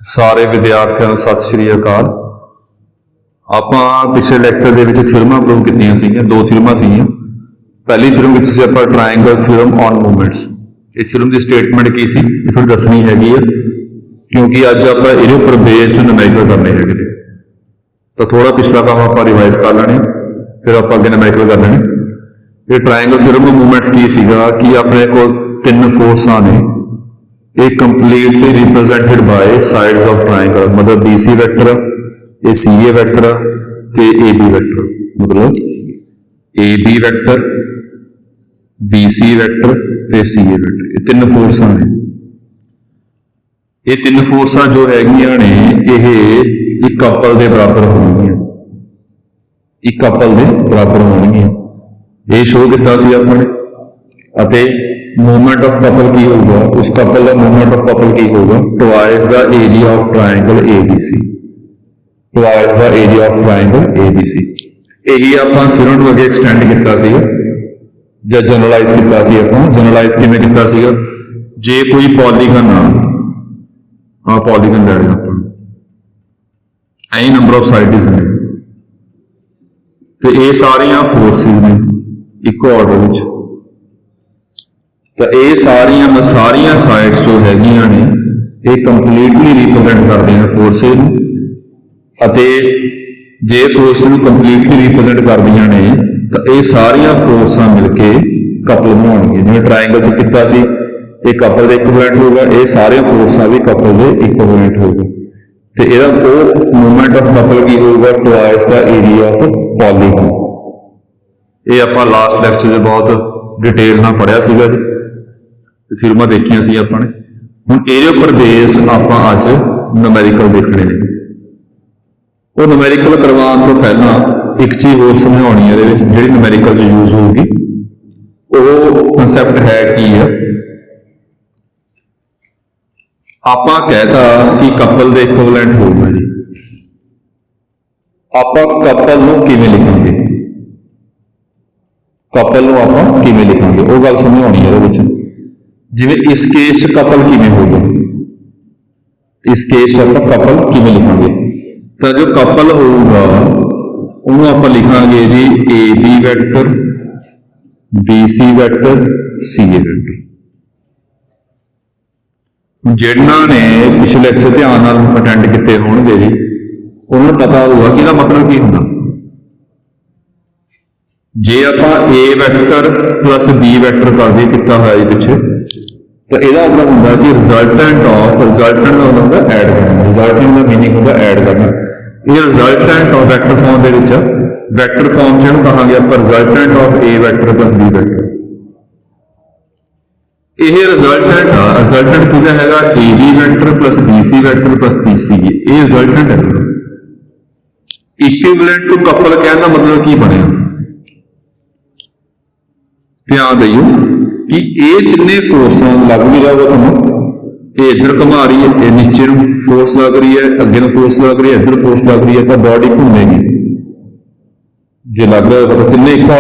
ਸਾਰੇ ਵਿਦਿਆਰਥੀਆਂ ਨੂੰ ਸਤਿ ਸ਼੍ਰੀ ਅਕਾਲ। ਆਪਾਂ ਪਿਛਲੇ ਲੈਕਚਰ ਦੇ ਵਿੱਚ ਥਿਊਰਮਾਂ ਪ੍ਰੂਵ ਕੀਤੀਆਂ ਸੀਗੀਆਂ, ਦੋ ਥਿਊਰਮਾਂ ਸੀਗੀਆਂ। ਪਹਿਲੀ ਥਿਊਰਮ ਕੀਤੀ ਸੀ ਆਪਾਂ ਟ੍ਰਾਇੰਗਲ ਥਿਊਰਮ ਔਨ ਮੂਵਮੈਂਟਸ। ਇਹ ਥਿਊਰਮ ਦੀ ਸਟੇਟਮੈਂਟ ਕੀ ਸੀ ਇਹ ਤੁਹਾਨੂੰ ਦੱਸਣੀ ਹੈਗੀ ਆ, ਕਿਉਂਕਿ ਅੱਜ ਆਪਾਂ ਇਹਦੇ ਉੱਪਰ ਬੇਸਡ ਨਿਊਮੈਰੀਕਲ ਕਰਨੇ ਹੈਗੇ ਨੇ। ਤਾਂ ਥੋੜਾ ਪਿਛਲਾ ਕੰਮ ਆਪਾਂ ਰਿਵਾਈਜ਼ ਕਰ ਲੈਣੇ, ਫਿਰ ਆਪਾਂ ਅੱਗੇ ਨਿਊਮੈਰੀਕਲ ਕਰ ਲੈਣੇ। ਇਹ ਟ੍ਰਾਇੰਗਲ ਥਿਊਰਮ ਔਨ ਮੂਵਮੈਂਟਸ ਕੀ ਸੀਗਾ ਕਿ ਆਪਣੇ ਕੋਲ ਤਿੰਨ ਫੋਰਸਾਂ ਨੇ, ਇਹ completely represented ਬਾय sides of triangle. मतलब BC ਵੈਕਟਰ, ਇਹ CA ਵੈਕਟਰ ਤੇ AB ਵੈਕਟਰ। मतलब AB ਵੈਕਟਰ, BC ਵੈਕਟਰ ਤੇ CA ਵੈਕਟਰ, ਇਹ ਤਿੰਨ ਫੋਰਸਾਂ ਨੇ। ਇਹ ਤਿੰਨ ਫੋਰਸਾਂ ਜੋ ਹੈਗੀਆਂ ਨੇ ਇਹ ਇੱਕ ਕਪਲ ਦੇ ਬਰਾਬਰ ਹੋਣਗੀਆਂ, ਇੱਕ ਕਪਲ ਦੇ ਬਰਾਬਰ ਹੋਣਗੀਆਂ। ਇਹ ਸ਼ੋਅ ਕੀਤਾ ਸੀ ਆਪਾਂ ਨੇ। ਅਤੇ मूवमेंट ऑफ कपल की होगा, उस कपल का मूवमेंट ऑफ कपल की होगा twice the area of triangle ABC, twice the area of triangle ABC। यही ਆਪਾਂ ਥਿਊਰਮ ਨੂੰ ਅੱਗੇ ਐਕਸਟੈਂਡ ਕੀਤਾ ਸੀਗਾ ਜਾਂ ਜਨਰਲਾਈਜ਼ ਕੀਤਾ ਸੀ। ਆਪਾਂ ਜਨਰਲਾਈਜ਼ ਕਿਵੇਂ ਕੀਤਾ ਸੀਗਾ, ਜੇ ਕੋਈ ਪੋਲੀਗਨ ਆ ਪੋਲੀਗਨ ਲੈ ਲਿਆ ਆਪਾਂ, ਐਨੀ ਨੰਬਰ ਆਫ ਸਾਈਡਸ ਨੇ ਤੇ ਇਹ ਸਾਰੀਆਂ ਫੋਰਸਿਸ ਨੇ ਇੱਕੋ ਆਰਡਰ ਵਿੱਚ। ਤਾਂ ਇਹ ਸਾਰੀਆਂ ਸਾਈਡਸ ਜੋ ਹੈਗੀਆਂ ਨੇ ਇਹ ਕੰਪਲੀਟਲੀ ਰਿਪਰੈਜ਼ੈਂਟ ਕਰਦੇ ਆ ਫੋਰਸਿਸ ਨੂੰ। ਅਤੇ ਜੇ ਫੋਰਸ ਨੂੰ ਕੰਪਲੀਟਲੀ ਰਿਪਰੈਜ਼ੈਂਟ ਕਰਦੀਆਂ ਨੇ ਤਾਂ ਇਹ ਸਾਰੀਆਂ ਫੋਰਸਾਂ ਮਿਲ ਕੇ ਕਪਲ ਬਣਾਉਣਗੇ। ਜਿਵੇਂ ਟ੍ਰਾਇੰਗਲ 'ਚ ਕੀਤਾ ਸੀ, ਇਹ ਕਪਲ ਦੇ ਇਕੁਇਵਲੈਂਟ ਹੋਊਗਾ, ਇਹ ਸਾਰੀਆਂ ਫੋਰਸਾਂ ਵੀ ਕਪਲ ਦੇ ਇਕੁਇਵਲੈਂਟ ਹੋਊਗਾ। ਤੇ ਇਹਦਾ ਉਹ ਮੂਵਮੈਂਟ ਆਫ ਕਪਲ ਕੀ ਹੋਊਗਾ, twice the area of polygon. ਇਹ ਆਪਾਂ ਲਾਸਟ ਲੈਕਚਰ 'ਚ ਬਹੁਤ ਡਿਟੇਲ ਨਾਲ ਪੜ੍ਹਿਆ ਸੀਗਾ ਜੀ, ਥਿਊਰਮਾਂ ਦੇਖੀਆਂ ਸੀ ਆਪਾਂ ਨੇ। ਹੁਣ ਇਹਦੇ ਉੱਪਰ ਬੇਸਡ ਆਪਾਂ ਅੱਜ ਨਿਊਮੈਰੀਕਲ ਦੇਖਣੇ ਨੇ। ਉਹ ਨਿਊਮੈਰੀਕਲ ਕਰਵਾਉਣ ਤੋਂ ਪਹਿਲਾਂ ਇੱਕ ਚੀਜ਼ ਹੋਰ ਸਮਝਾਉਣੀ ਹੈ ਇਹਦੇ ਵਿੱਚ, ਜਿਹੜੀ ਨਿਊਮੈਰੀਕਲ 'ਚ ਯੂਜ਼ ਹੋਊਗੀ। ਉਹ ਕਨਸੈਪਟ ਹੈ ਕੀ ਹੈ, ਆਪਾਂ ਕਹਿਤਾ ਕਿ ਕਪਲ ਦੇ ਇਕੁਇਵਲੈਂਟ ਹੋਊਗਾ ਜੀ। ਆਪਾਂ ਕਪਲ ਨੂੰ ਕਿਵੇਂ ਲਿਖਾਂਗੇ, ਕਪਲ ਨੂੰ ਆਪਾਂ ਕਿਵੇਂ ਲਿਖਾਂਗੇ ਉਹ ਗੱਲ ਸਮਝਾਉਣੀ ਹੈ ਇਹਦੇ ਵਿੱਚ। ਜਿਵੇਂ ਇਸ ਕੇਸ 'ਚ ਕਪਲ ਕਿਵੇਂ ਹੋਊਗਾ, ਇਸ ਕੇਸ 'ਚ ਆਪਾਂ ਕਪਲ ਕਿਵੇਂ ਲਿਖਾਂਗੇ। ਤਾਂ ਜੋ ਕਪਲ ਹੋਊਗਾ ਉਹਨੂੰ ਆਪਾਂ ਲਿਖਾਂਗੇ ਜੀ AB vector, BC vector, CA vector. ਜਿਹਨਾਂ ਨੇ ਪਿਛਲੇ ਲੈਕਚਰ ਧਿਆਨ ਨਾਲ ਅਟੈਂਡ ਕੀਤੇ ਹੋਣਗੇ ਜੀ, ਉਹਨਾਂ ਨੂੰ ਪਤਾ ਹੋਊਗਾ ਕਿ ਇਹਦਾ ਮਤਲਬ ਕੀ ਹੁੰਦਾ। ਜੇ ਆਪਾਂ A vector plus B vector ਕਰਦੇ ਕੀਤਾ ਹੋਇਆ ਜੀ ਪਿੱਛੇ, ਤਾਂ ਇਹਦਾ ਮਤਲਬ ਹੁੰਦਾ ਕਿ ਰਿਜ਼ਲਟੈਂਟ ਦਾ ਮਤਲਬ ਹੁੰਦਾ ਐਡ ਕਰਨਾ। ਰਿਜ਼ਲਟੈਂਟ ਦਾ ਮੀਨਿੰਗ ਹੁੰਦਾ ਐਡ ਕਰਨਾ। ਇਹ ਰਿਜ਼ਲਟੈਂਟ ਆਫ ਵੈਕਟਰ ਫਾਰਮ ਦੇ ਵਿੱਚ, ਵੈਕਟਰ ਫਾਰਮ 'ਚ ਇਹਨੂੰ ਕਹਾਂਗੇ ਆਪਾਂ resultant of A vector plus B vector. ਇਹ ਰਿਜ਼ਲਟੈਂਟ ਕਿਹਦਾ ਹੈਗਾ, AB vector plus BC vector plus CA। ਇਹ ਰਿਜ਼ਲਟੈਂਟ ਹੈ। ਇਕੁਇਵਲੈਂਟ ਟੂ ਕਪਲ ਕਹਿਣ ਦਾ ਮਤਲਬ ਕੀ ਬਣਿਆ, ਧਿਆਨ ਦਿਓ ਕਿ ਇਹ ਤਿੰਨੇ ਫੋਰਸਾਂ ਲੱਗ ਵੀ ਜਾਊਗਾ ਤੁਹਾਨੂੰ। ਇਹ ਇੱਧਰ ਘੁਮਾ ਰਹੀ ਹੈ, ਇਹ ਨੀਚੇ ਨੂੰ ਫੋਰਸ ਲੱਗ ਰਹੀ ਹੈ, ਅੱਗੇ ਨੂੰ ਫੋਰਸ ਲੱਗ ਰਹੀ ਹੈ, ਇੱਧਰ ਫੋਰਸ ਲੱਗ ਰਹੀ ਹੈ, ਤਾਂ ਬਾਡੀ ਘੁੰਮੇਗੀ। ਜੇ ਲੱਗ ਰਿਹਾ ਤਾਂ ਤਿੰਨੇ ਇੱਕੋ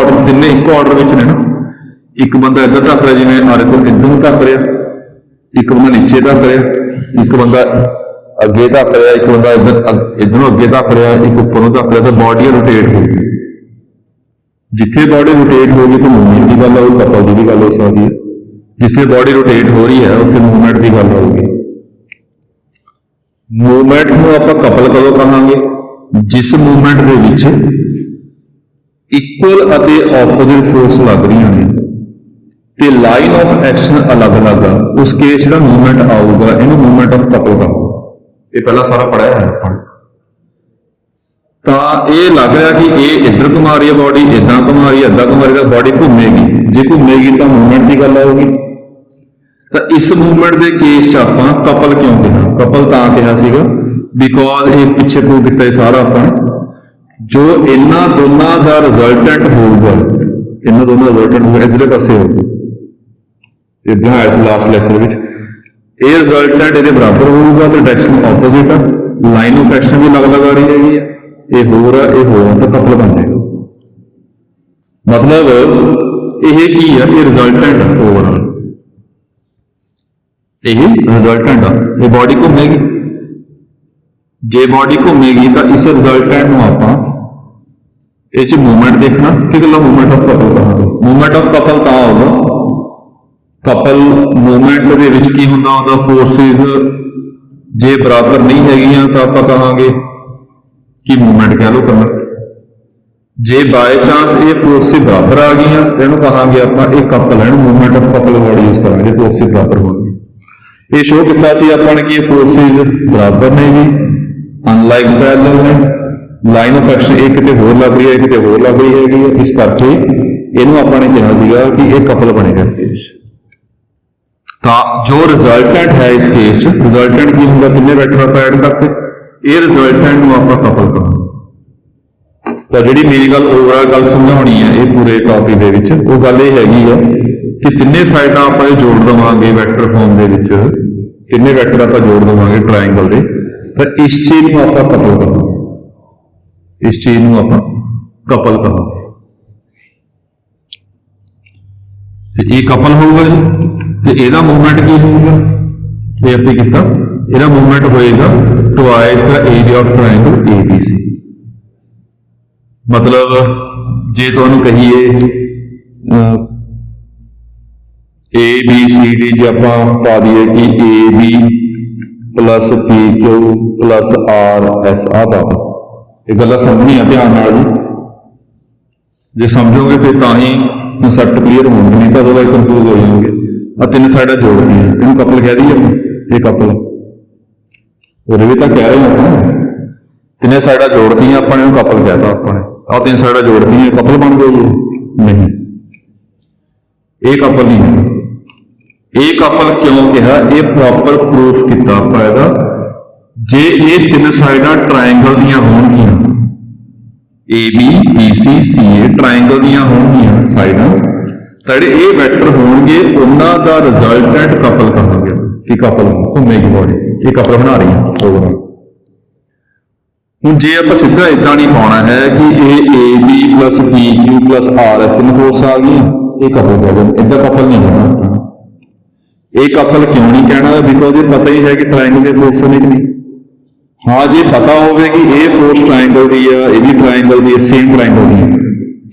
ਆਰਡਰ ਵਿੱਚ ਨੇ ਨਾ। ਇੱਕ ਬੰਦਾ ਇੱਧਰ ਧੱਕ ਰਿਹਾ, ਜਿਵੇਂ ਆਰੇ ਕੋਲ ਇੱਧਰ ਨੂੰ ਧੱਕ ਰਿਹਾ, ਇੱਕ ਬੰਦਾ ਨੀਚੇ ਧੱਕ ਰਿਹਾ, ਇੱਕ ਬੰਦਾ ਅੱਗੇ ਧੱਕ ਰਿਹਾ, ਇੱਕ ਬੰਦਾ ਇੱਧਰ ਨੂੰ ਅੱਗੇ ਧੱਕ ਰਿਹਾ, ਇੱਕ ਉੱਪਰ ਨੂੰ ਧੱਕ ਰਿਹਾ। ਤਾਂ ਬਾਡੀ ਰੋਟੇਟ ਹੋਊਗੀ। ਜਿੱਥੇ ਬਾਡੀ ਰੋਟੇਟ ਹੋ ਗਈ ਤਾਂ ਮੂਵਮੈਂਟ ਦੀ ਗੱਲ ਆਊਗੀ, ਕਪਲ ਦੀ ਵੀ ਗੱਲ ਹੋ ਸਕਦੀ ਹੈ। ਜਿੱਥੇ ਬਾਡੀ ਰੋਟੇਟ ਹੋ ਰਹੀ ਹੈ ਉੱਥੇ ਮੂਵਮੈਂਟ ਦੀ ਗੱਲ ਆਊਗੀ। ਮੂਵਮੈਂਟ ਨੂੰ ਆਪਾਂ ਕਪਲ ਕਦੋਂ ਕਹਾਂਗੇ, ਜਿਸ ਮੂਵਮੈਂਟ ਦੇ ਵਿੱਚ ਇਕੁਅਲ ਅਤੇ ਆਪੋਜ਼ਿਟ ਫੋਰਸ ਲੱਗ ਰਹੀਆਂ ਨੇ ਤੇ ਲਾਈਨ ਆਫ ਐਕਸ਼ਨ ਅਲੱਗ-ਅਲੱਗ ਆ, ਉਸ ਕੇਸ ਜਿਹੜਾ ਮੂਵਮੈਂਟ ਆਊਗਾ ਇਹਨੂੰ ਮੂਵਮੈਂਟ ਆਫ ਕਪਲ ਕਹਾਂਗੇ। ਇਹ ਪਹਿਲਾਂ ਸਾਰਾ ਪੜ੍ਹਿਆ ਹੈ ਆਪਾਂ। ਤਾਂ ਇਹ ਲੱਗ ਰਿਹਾ ਕਿ ਇਹ ਇੱਧਰ ਘੁਮਾ ਰਹੀ ਹੈ ਬਾਡੀ, ਇੱਦਾਂ ਘੁਮਾ ਰਹੀ ਹੈ, ਇੱਦਾਂ ਘੁਮਾ ਰਹੀ ਹੈ, ਬਾਡੀ ਘੁੰਮੇਗੀ। ਜੇ ਘੁੰਮੇਗੀ ਤਾਂ ਮੂਵਮੈਂਟ ਦੀ ਗੱਲ ਆਊਗੀ। ਤਾਂ ਇਸ ਮੂਵਮੈਂਟ ਦੇ ਕੇਸ 'ਚ ਆਪਾਂ ਕਪਲ ਕਿਉਂ ਕਿਹਾ, ਕਪਲ ਤਾਂ ਕਿਹਾ ਸੀਗਾ ਬਿਕੋਜ਼ ਇਹ ਪਿੱਛੇ ਪ੍ਰੂਵ ਕੀਤਾ ਇਹ ਸਾਰਾ ਆਪਾਂ, ਜੋ ਇਹਨਾਂ ਦੋਨਾਂ ਦਾ ਰਿਜ਼ਲਟੈਂਟ ਹੋਊਗਾ, ਇਹਨਾਂ ਦੋਨਾਂ ਦਾ ਰਿਜ਼ਲਟੈਂਟ ਹੋਊਗਾ ਇੱਧਰਲੇ ਪਾਸੇ ਹੋਊਗਾ। ਇਹ ਬਣਾਇਆ ਸੀ ਲਾਸਟ ਲੈਕਚਰ ਵਿੱਚ। ਇਹ ਰਿਜ਼ਲਟੈਂਟ ਇਹਦੇ ਬਰਾਬਰ ਹੋਊਗਾ ਤੇ ਡਾਇਰੈਕਸ਼ਨ ਆਪੋਜ਼ਿਟ ਆ, ਲਾਈਨ ਆਫ ਐਕਸ਼ਨ ਵੀ ਅਲੱਗ ਆ ਰਹੀ ਹੈਗੀ ਆ, ਇਹ ਹੋਰ ਆ ਇਹ ਹੋਰ ਆ, ਤਾਂ ਕਪਲ ਬਣ ਜਾਏਗਾ। ਮਤਲਬ ਇਹ ਕੀ ਆ, ਇਹ ਰਿਜ਼ਲਟੈਂਟ ਆ ਓਵਰਆਲ, ਇਹ ਰਿਜ਼ਲਟੈਂਟ ਆ। ਇਹ ਬਾਡੀ ਘੁੰਮੇਗੀ जे बॉडी घूमेगी तो इस रिजल्टेंट में आप मूवमेंट देखना कि गला मूवमेंट ऑफ कपल कहांगे। मूवमेंट ऑफ कपल तो होगा कपल मूवमेंट के की होंदा फोर्सिस जे बराबर नहीं है तो आप कहांगे कि मूवमेंट कह लो करना। जे बाय चांस ये फोर्सिस बराबर आ गई इन्हों कहांगे आप एक कपल है movement of couple word use करेंगे फोर्सिस बराबर होंगे। ये शो किया कि फोर्सिस बराबर ने भी अनलाइक पैरेलल ने लाइन ऑफ एक्शन एक किते होर लग रही है किते होर लग रही है इस करके इन्हों आपने कहा सीगा कि एक कपल बनेगा इस केस तो जो रिजल्टेंट है इस केस रिजल्टेंट की होगा कितने वैक्टर आप ऐड करते ये रिजल्टेंट को आप कपल करेंगे। तो जी मेरी गल ओवरऑल गल समझानी है ये पूरे टॉपिक के वो गल ये हैगी है कि तिन्ने साइडां आप जोड़ देवांगे वैक्टर फॉर्म के किन्ने वैक्टर आप जोड़ देवांगे ट्रायंगल के तो इस चीज को आप कपल करेंगे इस चीज को आप कपल करेंगे ये कपल होगा जी तो यदा मूवमेंट की होगा ये आपने किया यदा मूवमेंट होएगा twice the area of triangle ABC। मतलब जे तुहानूं कहिए ABCD जे आपां पा दिए कि AB plus PQ plus RS आ पाओ ये गल्लां समझनियां ध्यान नाल जी जे समझोगे फिर तां ही कंसैप्ट क्लीयर होंगे नहीं तो अदरवाइज कंफ्यूज हो जाएंगे। आ तीन साइडां जोड़नी है इन्हूं कपल कह दीए ये कपल वो भी तो कह रहे हैं आप तीन साइडां जोड़ती अपने इन्हूं कपल कहता अपने आ तीन साइडां जोड़ती हैं कपल बन गई नहीं ये कपल नहीं है। ये कपल क्यों कहा ये प्रॉपर प्रूफ किया आपका जे ये तीन साइडां ट्रायंगल दियां होणगियां ABBCCA ट्रायंगल दियां होणगियां साइडां तड़े ये वैक्टर होणगे उन्हां दा रिजल्टेंट कपल कहांगे कि कपल घूमेगी बॉडी ये कपल बना रही है ओवरऑल। हुण जे आपां सीधा इदां नहीं पाउणा है कि ये AB plus PQ plus RS तीन फोर्स आ गई ये कपल कह दें इदां कपल नहीं होना। ये कपल क्यों नहीं कहना बिकॉज ये पता ही है कि ट्रायंगल के फोर्स ने कि नहीं। हाँ जी पता होवे कि ये फोर्स ट्रायंगल दी है ये भी ट्रायंगल दी है same triangle the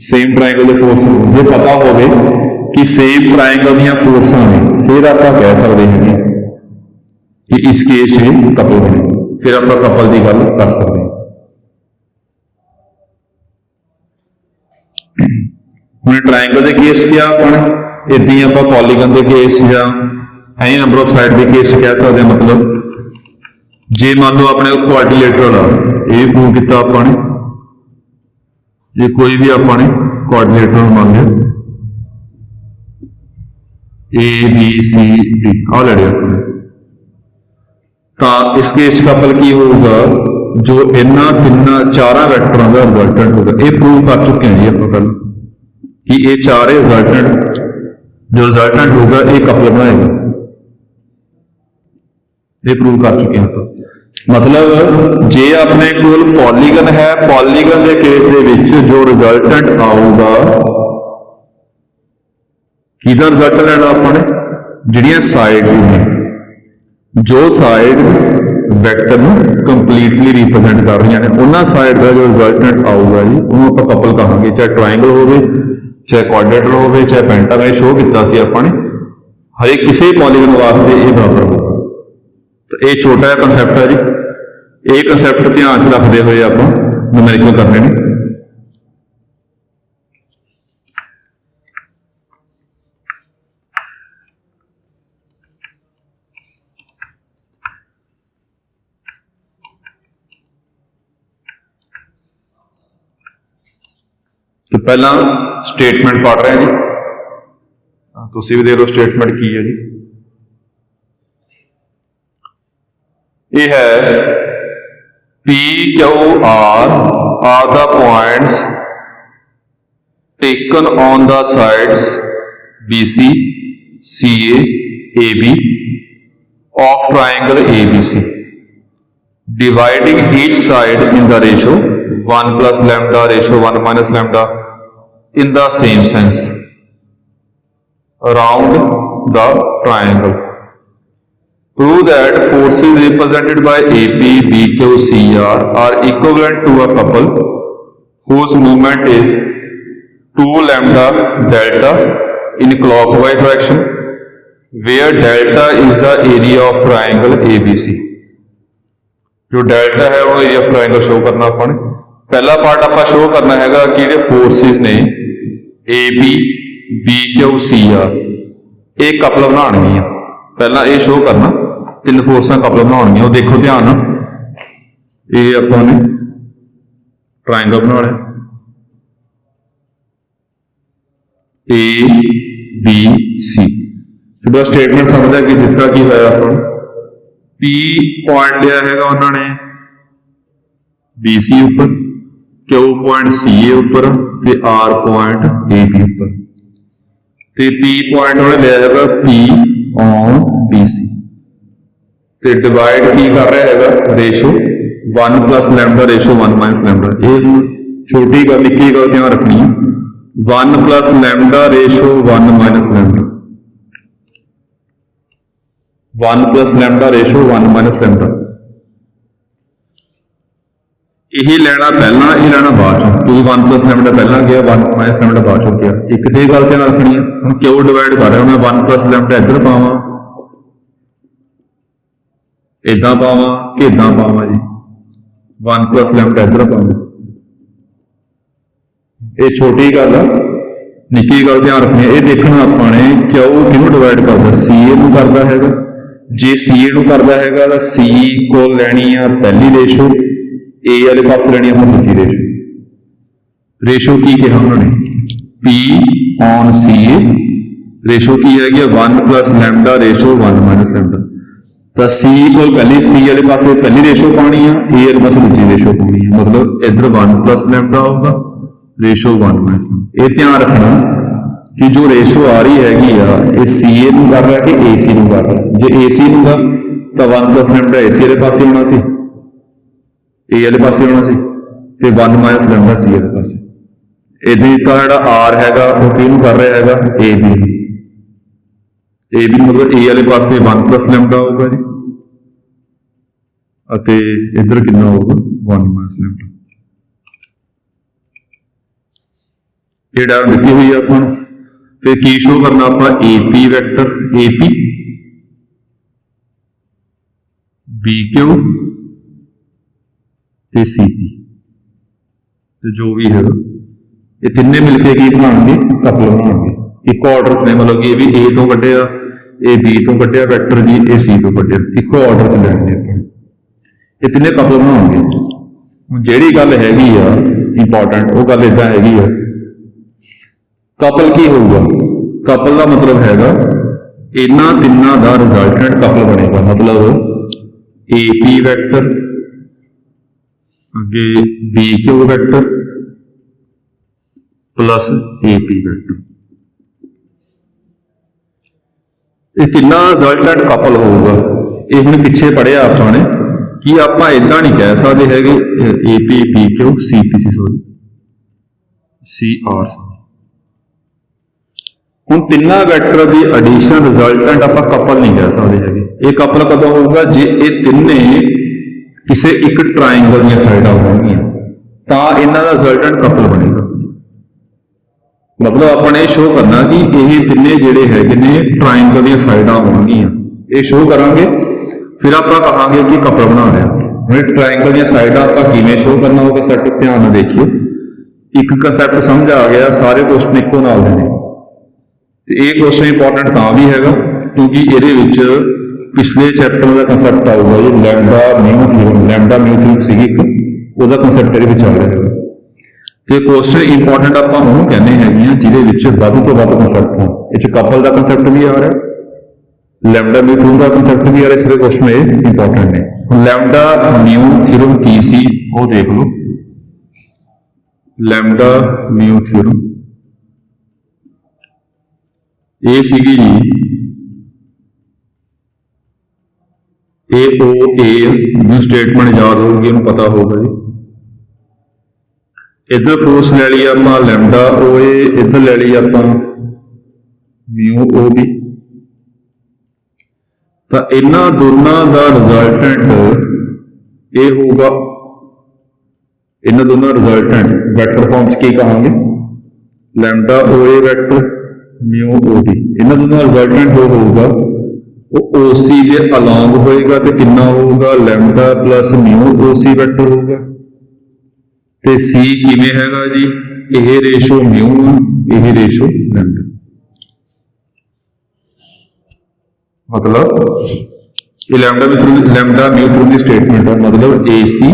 same triangle के फोर्स जो पता होवे कि सेम ट्रायंगल दी फोर्सां ने फिर आप कह सकते हैं कि इस केस में कपल बने फिर आप कपल की गल कर सकते हैं। हुण ट्रायंगल के केस क्या अपने इदां ही आप पॉलीगन के केस या एनी नंबर ऑफ साइड के केस कह सकते हैं। मतलब जे मान लो अपने क्वाड्रिलेटरल आ ये प्रूव किया अपने जे कोई भी अपने क्वाड्रिलेटरल मान लिया ABCD आ लड़े अपने तो इस केस कपल की होगा जो इन्होंने तीन चार वैक्टरों का रिजल्टेंट होगा। ये प्रूव कर चुके हैं जी आप कल कि ये चार रिजल्टेंट जो रिजल्टेंट होगा ये कपल बनाएगा ये प्रूव कर चुके हैं। मतलब जे अपने कोल पॉलीगन है पॉलीगन के केस के जो रिजल्टेंट आऊगा किहदा रिजल्ट लेना अपने जिहड़ियां साइड्स ने जो साइड्स वैक्टर नूं कंप्लीटली रिप्रेजेंट कर रही हैं उन्हां साइड का जो रिजल्टेंट आऊगा जी उन्होंने आप कपल कहांगे चाहे ट्रायंगल होवे चाहे क्वाड्रेटर होवे चाहे पेंटागन शो किया सी अपने हर एक किसी पॉलीगन वास्ते ये बराबर होगा। तो ये छोटा जिहा कंसैप्ट है जी ये कंसैप्ट ध्यान च रखते हुए आप न्यूमेरिकल करने ने। तो पहला स्टेटमेंट पढ़ रहे हैं जी तुसीं भी देख लो स्टेटमेंट की है जी। ये है PQR are the points taken on the sides BC, CA, AB of triangle ABC, dividing each side in the ratio 1 plus lambda ratio 1 minus lambda in the same sense around the triangle. prove that forces represented by AP, BQ, CR are equivalent to a couple whose movement is 2 lambda delta in clockwise direction, where delta is the area of triangle ABC. जो delta है वो area of triangle show करना ਆਪਾਂ ਨੇ। पहला part ਆਪਾਂ show करना हैगा कि ਜਿਹੜੇ फोर्सेस ने AB, BQ, CR ਇਹ ਕਪਲ ਬਣਾਉਣਗੀਆਂ। ਪਹਿਲਾਂ ਇਹ ਸ਼ੋ ਕਰਨਾ ਤਿੰਨ ਫੋਰਸਾਂ ਕਪਲ ਬਣਾਉਣਗੀਆਂ। ਉਹ ਦੇਖੋ ਧਿਆਨ ਨਾਲ, ਇਹ ਆਪਾਂ ਨੇ ਟ੍ਰਾਇੰਗਲ ਬਣਾ ਲਿਆ ABC। ਜਦੋਂ ਸਟੇਟਮੈਂਟ ਸਮਝਦਾ ਕਿ ਦਿੱਤਾ ਕੀ ਹੋਇਆ ਆਪਾਂ ਨੂੰ, P ਪੁਆਇੰਟ ਲਿਆ ਹੈਗਾ ਉਹਨਾਂ ਨੇ BC ਉੱਪਰ, Q ਪੁਆਇੰਟ CA ਉੱਪਰ ਤੇ R ਪੁਆਇੰਟ AB ਉੱਪਰ, ਤੇ P ਪੁਆਇੰਟ ਉਹਨੇ ਲਿਆ ਹੈਗਾ P on BC ਤੇ ਡਿਵਾਈਡ ਕੀ ਕਰ ਰਿਹਾ ਹੈਗਾ ratio 1 plus lambda ratio 1 minus lambda। ਇਹ ਛੋਟੀ ਗੱਲ ਨਿੱਕੀ ਗੱਲ ਧਿਆਨ ਰੱਖਣੀ ਹੈ, 1 plus lambda ratio 1 minus lambda, 1 plus lambda ratio 1 minus lambda। ਇਹ ਲੈਣਾ ਪਹਿਲਾਂ, ਇਹ ਲੈਣਾ ਬਾਅਦ ਚੋਂ, ਕਿਉਂਕਿ 1 plus lambda ਪਹਿਲਾਂ ਗਿਆ, 1 minus lambda ਬਾਅਦ ਚੋਂ ਗਿਆ। ਇੱਕ ਤੇ ਗੱਲ ਧਿਆਨ ਰੱਖਣੀ ਹੈ, ਹੁਣ ਕਿਉਂ ਡਿਵਾਈਡ ਕਰ ਰਿਹਾ ਮੈਂ 1 plus lambda ਇੱਧਰ ਪਾਵਾਂ, ਇੱਦਾਂ ਪਾਵਾਂ ਕਿ ਇੱਦਾਂ ਪਾਵਾਂ ਜੀ, 1 plus lambda ਇੱਧਰ ਪਾਵਾਂ। ਇਹ ਛੋਟੀ ਗੱਲ ਆ, ਨਿੱਕੀ ਗੱਲ ਧਿਆਨ ਰੱਖਣੀ ਹੈ। ਇਹ ਦੇਖਣਾ ਆਪਾਂ ਨੇ ਕਿਉਂ ਕਿਹਨੂੰ ਡਿਵਾਈਡ ਕਰਦਾ, CA ਨੂੰ ਕਰਦਾ ਹੈਗਾ। ਜੇ CA ਨੂੰ ਕਰਦਾ ਹੈਗਾ ਤਾਂ C ਕੋਲ ਲੈਣੀ ਆ ਪਹਿਲੀ ਰੇਸ਼ੋ, A ਵਾਲੇ ਪਾਸੇ ਲੈਣੀ ਆਪਾਂ ਦੂਜੀ ਰੇਸ਼ੋ। ਰੇਸ਼ੋ ਕੀ ਕਿਹਾ ਉਹਨਾਂ ਨੇ, P on CA, ਰੇਸ਼ੋ ਕੀ ਹੈਗੀ ਆ 1 plus lambda ratio 1 minus lambda। ਤਾਂ C ਕੋਲ ਪਹਿਲੀ, C ਵਾਲੇ ਪਾਸੇ ਪਹਿਲੀ ਰੇਸ਼ੋ ਪਾਉਣੀ ਆ, A ਵਾਲੇ ਪਾਸੇ ਦੂਜੀ ਰੇਸ਼ੋ ਪਾਉਣੀ ਆ, ਮਤਲਬ ਇੱਧਰ 1 plus lambda ਆਊਗਾ ਰੇਸ਼ੋ 1 minus lambda। ਇਹ ਧਿਆਨ ਰੱਖਣਾ ਕਿ ਜੋ ਰੇਸ਼ੋ ਆ ਰਹੀ ਹੈਗੀ ਆ ਇਹ CA ਨੂੰ ਕਰ ਰਿਹਾ ਕਿ AC ਨੂੰ ਕਰ ਰਿਹਾ। ਜੇ AC ਨੂੰ ਦਾ ਤਾਂ 1 plus lambda AC ਵਾਲੇ ਪਾਸੇ ਹੋਣਾ ਸੀ, A ਵਾਲੇ ਪਾਸੇ ਹੋਣਾ ਸੀ, ਤੇ 1 minus lambda C ਵਾਲੇ ਪਾਸੇ। ਇਹਦੇ ਤਾਂ ਜਿਹੜਾ R ਹੈਗਾ ਉਹ ਕਿਹਨੂੰ ਕਰ ਰਿਹਾ ਹੈਗਾ, AB ਨੂੰ। AB ਮਤਲਬ A ਵਾਲੇ ਪਾਸੇ 1 plus lambda ਹੋਊਗਾ ਜੀ, ਅਤੇ ਇੱਧਰ ਕਿੰਨਾ ਹੋਊਗਾ 1 minus lambda। ਇਹ ਡਾਇਰ ਦਿੱਤੀ ਹੋਈ ਆ ਆਪਾਂ ਨੂੰ। ਫਿਰ ਕੀ ਸ਼ੋ ਕਰਨਾ ਆਪਾਂ, AP ਵੈਕਟਰ, AP BQ ਤੇ CP, ਤੇ ਜੋ ਵੀ ਹੈਗਾ ਇਹ ਤਿੰਨੇ ਮਿਲ ਕੇ ਕੀ ਬਣਾਉਣਗੇ, ਕਪਲ ਬਣਾਉਣਗੇ। ਇੱਕੋ ਆਰਡਰ 'ਚ ਨੇ, ਮਤਲਬ ਕਿ ਇਹ ਵੀ A ਤੋਂ ਕੱਢਿਆ, ਇਹ B ਤੋਂ ਕੱਢਿਆ ਵੈਕਟਰ ਜੀ, ਇਹ C ਤੋਂ ਕੱਢਿਆ, ਇੱਕੋ ਆਰਡਰ 'ਚ ਲੈਣਗੇ ਆਪਾਂ। ਇਹ ਤਿੰਨੇ ਕਪਲ ਬਣਾਉਣਗੇ। ਹੁਣ ਜਿਹੜੀ ਗੱਲ ਹੈਗੀ ਆ ਇੰਪੋਰਟੈਂਟ, ਉਹ ਗੱਲ ਏਦਾਂ ਹੈਗੀ ਆ, ਕਪਲ ਕੀ ਹੋਊਗਾ, ਕਪਲ ਦਾ ਮਤਲਬ ਹੈਗਾ ਇਹਨਾਂ ਤਿੰਨਾਂ ਦਾ ਰਿਜ਼ਲਟੈਂਟ ਕਪਲ ਬਣੇਗਾ। ਮਤਲਬ AP ਵੈਕਟਰ ਅੱਗੇ BQ vector plus AP vector, ਇਹ ਤਿੰਨਾਂ ਦਾ ਰਿਜ਼ਲਟੈਂਟ ਕਪਲ ਹੋਊਗਾ। ਇਹ ਹੁਣ ਪਿੱਛੇ ਪੜ੍ਹਿਆ ਆਪਾਂ ਨੇ ਕਿ ਆਪਾਂ ਇਦਾਂ ਨਹੀਂ ਕਹਿ ਸਕਦੇ ਹੈਗੇ AP BQ CPC CR। ਹੁਣ ਤਿੰਨਾਂ ਵੈਕਟਰ ਦੀ ਐਡੀਸ਼ਨ ਰਿਜ਼ਲਟੈਂਟ ਆਪਾਂ ਕਪਲ ਨਹੀਂ ਕਹਿ ਸਕਦੇ ਹੈਗੇ। ਇਹ ਕਪਲ ਕਦੋਂ ਹੋਊਗਾ, ਜੇ ਇਹ ਤਿੰਨੇ ਕਿਸੇ ਇੱਕ ਟ੍ਰਾਇੰਗਲ ਦੀਆਂ ਸਾਈਡਾਂ ਹੋਣਗੀਆਂ ਤਾਂ ਇਹਨਾਂ ਦਾ ਰਿਜ਼ਲਟੈਂਟ ਕਪਲ ਬਣੇਗਾ। ਮਤਲਬ ਆਪਾਂ ਨੇ ਇਹ ਸ਼ੋਅ ਕਰਨਾ ਕਿ ਇਹ ਤਿੰਨੇ ਜਿਹੜੇ ਹੈਗੇ ਨੇ ਟ੍ਰਾਇੰਗਲ ਦੀਆਂ ਸਾਈਡਾਂ ਹੋਣਗੀਆਂ, ਇਹ ਸ਼ੋਅ ਕਰਾਂਗੇ, ਫਿਰ ਆਪਾਂ ਕਹਾਂਗੇ ਕਿ ਕਪਲ ਬਣਾ ਰਿਹਾ। ਹੁਣ ਟ੍ਰਾਇੰਗਲ ਦੀਆਂ ਸਾਈਡਾਂ ਆਪਾਂ ਕਿਵੇਂ ਸ਼ੋਅ ਕਰਨਾ ਉਹ ਕਨਸੈਪਟ ਧਿਆਨ ਨਾਲ ਦੇਖਿਓ। ਇੱਕ ਕਨਸੈਪਟ ਸਮਝ ਆ ਗਿਆ, ਸਾਰੇ ਕੁਐਸਚਨ ਇੱਕੋ ਨਾਲ ਦੇ ਨੇ। ਤੇ ਇਹ ਕੁਐਸਚਨ ਇੰਪੋਰਟੈਂਟ ਤਾਂ ਵੀ ਹੈਗਾ ਕਿਉਂਕਿ ਇਹਦੇ ਵਿੱਚ ਪਿਛਲੇ ਚੈਪਟਰ ਦਾ ਕਨਸੈਪਟ ਆਊਗਾ ਜੀ, ਲੈਂਬਡਾ ਮਿਊ ਥਿਊਰਮ ਸੀਗੀ ਇੱਕ, ਉਹਦਾ ਕਨਸੈਪਟ ਇਹਦੇ ਵਿੱਚ ਆ ਰਿਹਾ ਹੈਗਾ। ਤੇ ਕੁਐਸਚਨ ਇੰਪੋਰਟੈਂਟ ਆਪਾਂ ਉਹਨੂੰ ਕਹਿੰਦੇ ਹੈਗੇ ਆ ਜਿਹਦੇ ਵਿੱਚ ਵੱਧ ਤੋਂ ਵੱਧ ਕਨਸੈਪਟ ਹੋਣ। ਇਹ 'ਚ ਕਪਲ ਦਾ ਕਨਸੈਪਟ ਵੀ ਆ ਰਿਹਾ, ਲੈਂਬਡਾ ਮਿਊ ਥਿਊਰਮ ਦਾ ਕਨਸੈਪਟ ਵੀ ਆ ਰਿਹਾ, ਇਸ ਦੇ ਕੁਐਸਚਨ ਇਹ ਇੰਪੋਰਟੈਂਟ ਨੇ। ਹੁਣ ਲੈਂਬਡਾ ਮਿਊ ਥਿਊਰਮ ਕੀ ਸੀ ਉਹ ਦੇਖ ਲਓ। ਲੈਂਬਡਾ ਮਿਊ ਥਿਊਰਮ ਇਹ ਸੀਗੀ ਜੀ AOA ਨੂੰ ਸਟੇਟਮੈਂਟ ਯਾਦ ਹੋਊਗੀ, ਉਹਨੂੰ ਪਤਾ ਹੋਊਗਾ ਜੀ। ਇੱਧਰ ਫੋਰਸ ਲੈ ਲਈ ਆਪਾਂ ਲੈਂਬਡਾ OA, ਇੱਧਰ ਲੈ ਲਈ ਆਪਾਂ ਮਿਊ OB। तो इन्हां दोनों का रिजल्टेंट ये होगा, इन्हां दोनों रिजल्टेंट वैक्टर फॉर्म च की कहांगे लैम्डा ओ ए वैक्टर म्यू ओ बी। इन्हां दोनों रिजल्टेंट जो होगा वो ओ सी के अलॉन्ग होएगा तो कितना होगा lambda plus mu O C vector होगा। तो सी किवें हैगा जी, यह रेशो म्यू आ, यह रेशो लैम्डा, मतलब ये लैम्डा म्यू थ्रू की स्टेटमेंट है, मतलब ए सी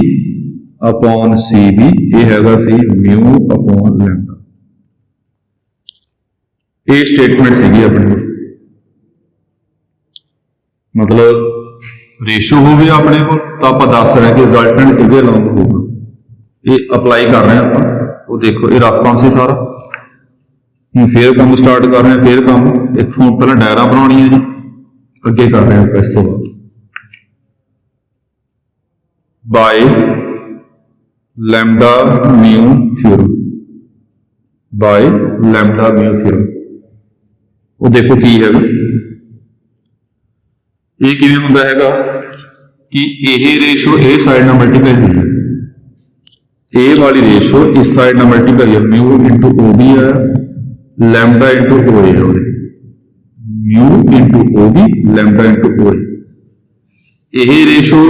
अपॉन सी बी, ये हैगा सी म्यू अपॉन लैम्डा। ये स्टेटमेंट सीगी अपनी, मतलब रेशो हो गया अपने को, तो आप दस रहे कि रिजल्टेंट इहदे अलॉन्ग होगा। ये अप्लाई कर रहे हैं आप, वो देखो ये रफ काम से सारा। फिर काम स्टार्ट कर रहे हैं, फिर काम इतों पहले डायरा बनानी है जी, अगे कर रहे हैं इस तो बाद by lambda mu theorem, by lambda mu theorem. वो देखो की है ये किवें हुंदा हैगा कि यह रेशो ए साइड नाल मल्टीप्लाई हुई है, ए वाली रेशो इस साइड नाल मल्टीप्लाई है, म्यू इंटू ओ बी है, लैम्डा इंटू ओ ए है, mu into O B lambda into O A. यह रेशो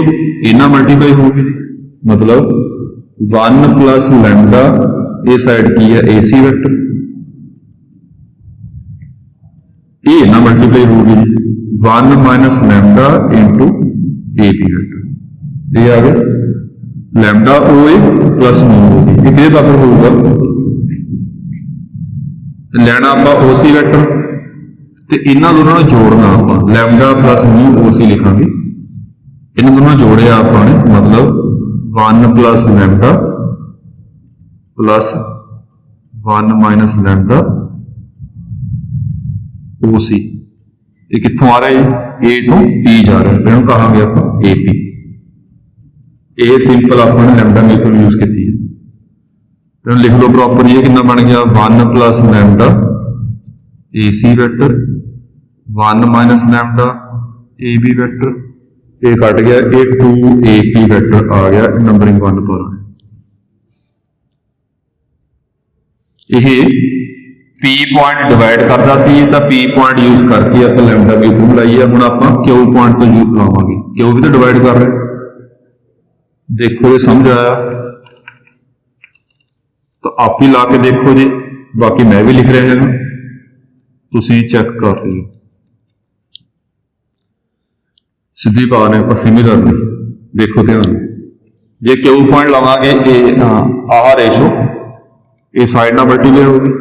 इना मल्टीप्लाई होगी, मतलब 1 प्लस लैम्डा ये साइड की है ए सी वैक्टर, ये ना मल्टीप्लाई होगी 1 minus lambda into A B vector. ये आ गया lambda O A plus mu O B. ये किहदे बराबर होगा, लेना आप ओ सी वैक्टर ते इन्हां दोनों नूं जोड़ना आप lambda plus mu O C लिखांगे। इन्हां दोनों जोड़िया आपने, मतलब 1 plus lambda plus 1 minus lambda O C. ये कितों आ रहा है, ए टू पी जा रहा है, इन्हों कहांगे आप ए पी। ये सिंपल आपने लैम्डा मेथड यूज की है, लिख लो प्रॉपर। ये कितना बन गया 1 plus lambda A C vector 1 minus lambda A B vector, ये कट गया, ये 2 ए पी वैक्टर आ गया नंबरिंग 1 पर। यह पी पॉइंट डिवाइड करता सी, तो पी पॉइंट यूज करके आप लैम्डा भी थ्रू लाइए। हम आप क्यू पॉइंट तो यूज लावांगे, क्यू भी तो डिवाइड कर रहे। देखो ये समझ आया तो आप ही ला के देखो जी, बाकी मैं भी लिख रहा है, तुसी चेक कर लियो। सीधी पा ने आप सिमिलरली देखो ध्यान, जे क्यू पॉइंट लवांगे आह रेशो ये साइड ना मल्टीप्लाई होगी,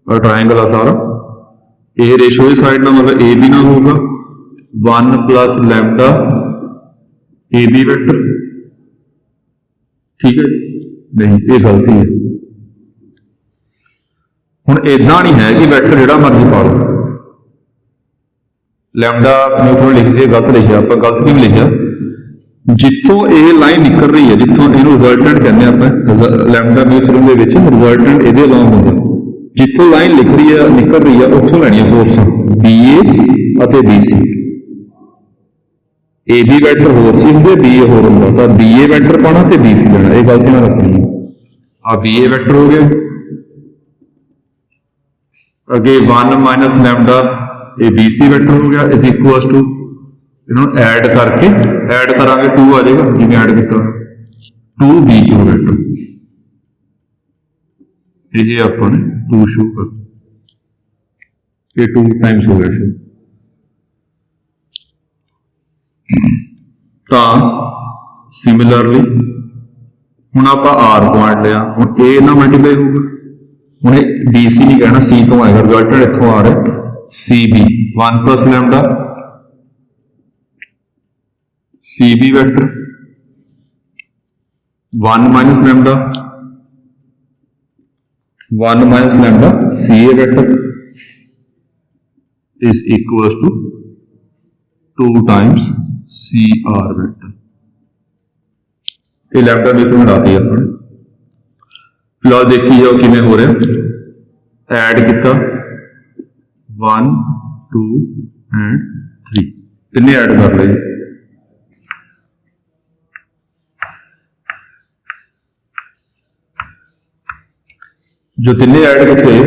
और ट्राइंगल आ सारा ये रेशो ये साइड ना, मतलब ए बी ना होगा 1 plus lambda A B vector. ठीक है, नहीं ये गलती है। हुण इदा नहीं है कि वैक्टर जिहड़ा मर्जी पा लो, लैम्डा म्यू लिख दिए गलत लिखा, आप गलत क्यों लिखा, जितों ये लाइन निकल रही है, जितों इहनूं रिजल्टेंट कहने आप लैम्डा म्यू थ्योरम दे विच रिजल्टेंट इहदे अलॉन्ग होंदा, जितों लाइन लिख रही है निकल रही है उत्थों लैनी फोर्स बी ए और B C. A B vector होर सी होंगे, बी ए होर होंगे, तो बी ए वैक्टर पाना तो बी सी लेना, ये गलती ना रखनी है। आ बी ए वैक्टर हो गया, अगे 1 माइनस लैम्डा ये बी सी वैक्टर हो गया इज इक्वल टू, इन्होंने ऐड करके ऐड करांगे 2 आ जाएगा, जिवें ऐड किया 2 बी क्यू वैक्टर, ये अपन 2 शो कर, ये 2 टाइम्स हो गया शो। तो सिमिलरली हुण आप आर पॉइंट लिया, हुण ए ना मल्टीप्लाई होगा, हुण डी सी नहीं कहना, सी तो आएगा, रिजल्टेंट इत्थों आ रहा है C B 1 plus lambda C B vector 1 minus lambda C A vector is equal to 2 times C R vector. ये लैम्डा भी हटा दी अपने, फिलहाल देखी जाओ किमें हो रहा, ऐड किया 1 2 एंड 3, तिन्ने ऐड कर ले। जो तिन्ने ऐड किए,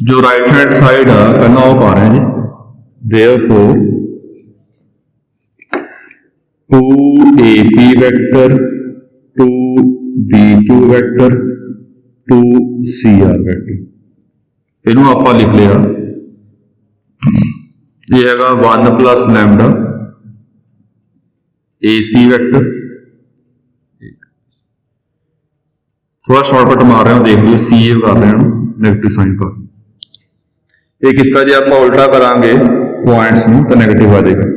जो राइट हैंड साइड आ पहला वो पा रहे हैं जी, therefore 2AP vector 2BQ vector 2CR vector इनू आप लिख लिया। ये हैगा 1 प्लस लैम्डा AC वैक्टर, थोड़ा शॉर्टकट मार रहे हो देख लीजिए, CA कर रहे हैं नेगेटिव साइन पर। ये कितना जी आप उल्टा करांगे पॉइंट्स में तो नेगेटिव आ जाएगा।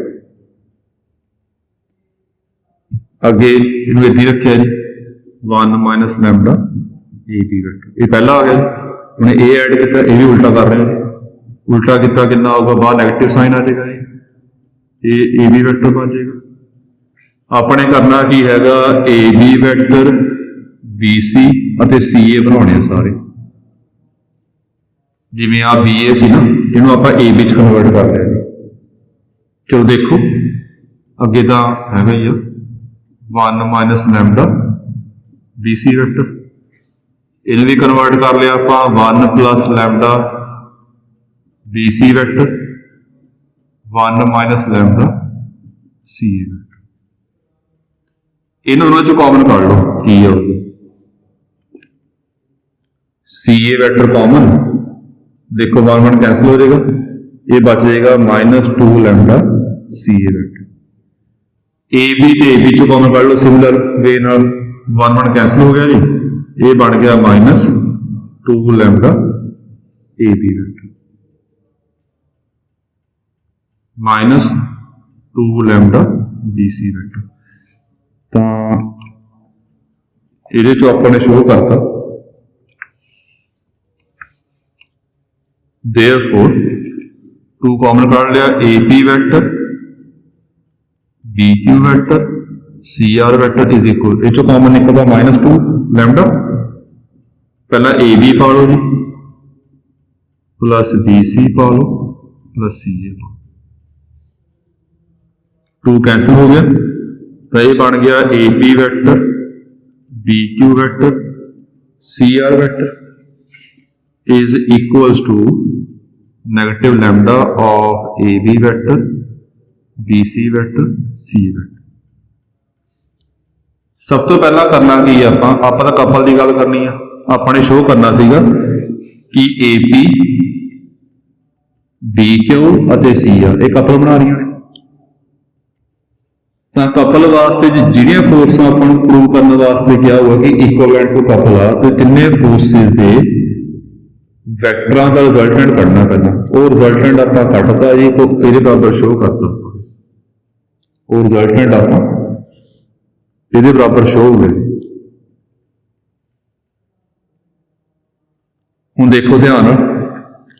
अगे इनू इतनी रखिया जी 1 माइनस लैम्डा AB वैक्टर, ये पहला आ गया जी। हमने ए ऐड किया, ये भी उल्टा कर रहे हैं, उल्टा कितना कितना होगा बाहर नेगेटिव साइन आ जाएगा जी, ये AB वैक्टर बन जाएगा। आपने करना की हैगा AB वैक्टर BC और CA बनाने सारे, जिमें आ BA सी ना इनू आप A विच कन्वर्ट कर लिया। चलो देखो अगे तो हैगा ही 1 माइनस लैम्डा BC वैक्टर, इन्हें भी कन्वर्ट कर लिया आप 1 plus lambda BC vector 1 minus lambda CA vector. इन दोनों चो कॉमन कर लो की है CA वैक्टर कॉमन, देखो 1 1 कैंसिल हो जाएगा, ये बच जाएगा minus 2 lambda CA vector. AB ते AB चो कॉमन कर लो सिमिलर वे नाल, 1 1 कैंसिल हो गया जी, ये बन गया minus 2 lambda AB vector minus 2 lambda BC vector. तो ये चो आपने शो करता देयरफॉर 2 कॉमन कर लिया AP vector BQ vector CR vector is equal, ये चो कॉमन निकलता माइनस 2 लैम्डा, पहला AB पा लो जी प्लस BC पा लो प्लस CA पा लो, 2 कैंसिल हो गया तो ये बन गया AP vector BQ vector CR vector is equals to negative lambda of AB vector BC vector CA vector. सब तो पहला करना की आप कपल की गल करनी है, आपने शो करना सीगा कि AP BQ और CR ये कपल बना रही हैं। तो कपल वास्ते जिहड़ियां फोर्सां आपां नूं प्रूव करने वास्ते क्या हुआ कि इक्विवेलेंट टू कपल आ, तो तिन्ने फोर्सिस दे वैक्टरां का रिजल्टेंट कढना पहला, वो रिजल्टेंट आपां कढता जी तो इहदे बराबर शो करता, वो रिजल्टेंट आपां इहदे बराबर शो हो गए। हुण देखो ध्यान,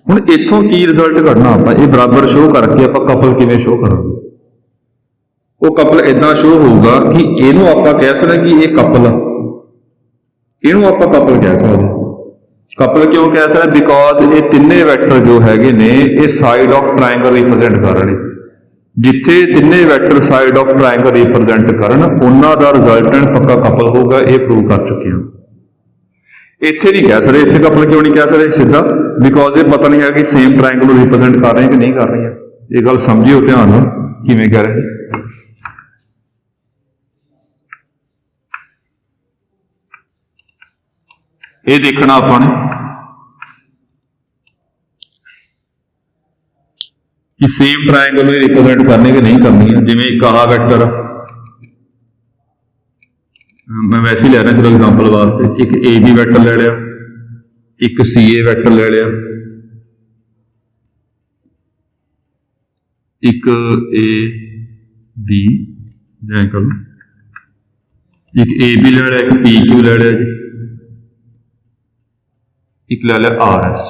हुण इत्थों की रिजल्ट कढना आपां, ये बराबर शो करके आपां कपल किवें शो करांगे। वो कपल इदा शो होगा कि इनू आप कह सकते कि ये कपल, इनू आप कपल कह सकते। कपल क्यों कह सकते? बिकॉज ये तिन्ने वैक्टर जो है ने ये साइड ऑफ ट्रायंगल रिप्रेजेंट कर रहे हैं, जिथे तिन्ने vector side of triangle represent करन उन्हां दा रिजल्टेंट पक्का कपल होगा, ये प्रूव कर चुके हैं। इत्थे नहीं कह सकते, इत्थे कपल क्यों नहीं कह सकते सीधा, बिकॉज ये पता नहीं है कि सेम ट्रायंगल रिप्रेजेंट कर रहे हैं कि नहीं कर रही है। ये गल समझियो ध्यान नाल किवें कह रहे हैं। ये देखना आपने कि सेम ट्रायंगल में रिप्रेजेंट करने की नहीं करनी है। जिवें एक आह वैक्टर मैं वैसे ही ले रहा, चलो एग्जांपल वास्ते एक AB वैक्टर ले लिया, एक CA वैक्टर ले लिया, एक AB जैं कर लो, एक AB ले लिया, एक PQ ले लिया जी, एक ले लिया RS।